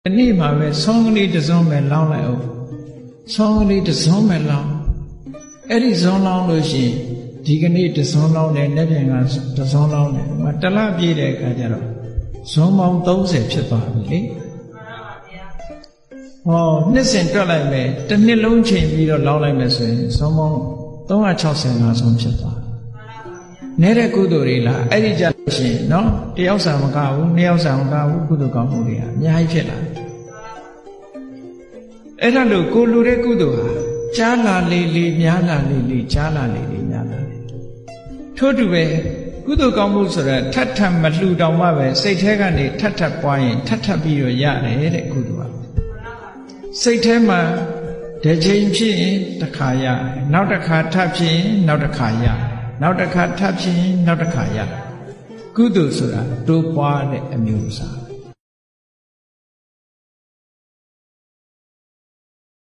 ဒီနေ့မှာပဲဆောင်းကလေးတစ်စုံပဲလောင်းလိုက်အောင်ဆောင်းကလေးတစ်စုံပဲလောင်းအဲ့ဒီဇွန်လောင်းလို့ရှိရင်ဒီကနေ့တစ်စုံလောင်းတယ်နေ့ပြန်ကတစ်စုံလောင်းတယ်တလပြည့်တဲ့အခါကျတော့ဇွန်ပေါင်း30ဖြစ်သွားပြီလေဟောနှစ်စဉ်တွက်လိုက်မယ်တစ်နှစ်လုံးချိန်ပြီးတော့လောင်းလိုက်မယ်ဆိုရင်ဇွန်ပေါင်း365ဆုံးဖြစ်သွားနေတဲ့ကုသိုလ်တွေလားအဲ့ဒီကြလို့ရှိရင်နော်တယောက်စာမကဘူးနှစ်ယောက်စာမကဘူးကုသိုလ်ကောင်းမှုတွေကအများကြီးဖြစ်လာတယ်အဲ့ဒါလို့ကိုလူတဲ့ကုသိုလ်ဟာကြားလာလေလေများလာလေလေကြားလာလေလေများလာလေထို့တူပဲကုသိုလ်ကောင်းမှုဆိုတော့ထပ်ထပ်မလှူတောင်မှပဲစိတ်ထဲကနေထပ်ထပ်ပွားရင်ထပ်ထပ်ပြီးတော့ရတယ်တဲ့ကုသိုလ်ကစိတ်ထဲမှာတစ်ချိန်ဖြစ်ရင်တစ်ခါရနောက်တစ်ခါထပ်ဖြစ်ရင်နောက်တစ်ခါရနောက်တစ်ခါထပ်ဖြစ်ရင်နောက်တစ်ခါရကုသိုလ်ဆိုတာတိုးပွားတဲ့အမျိုးအစား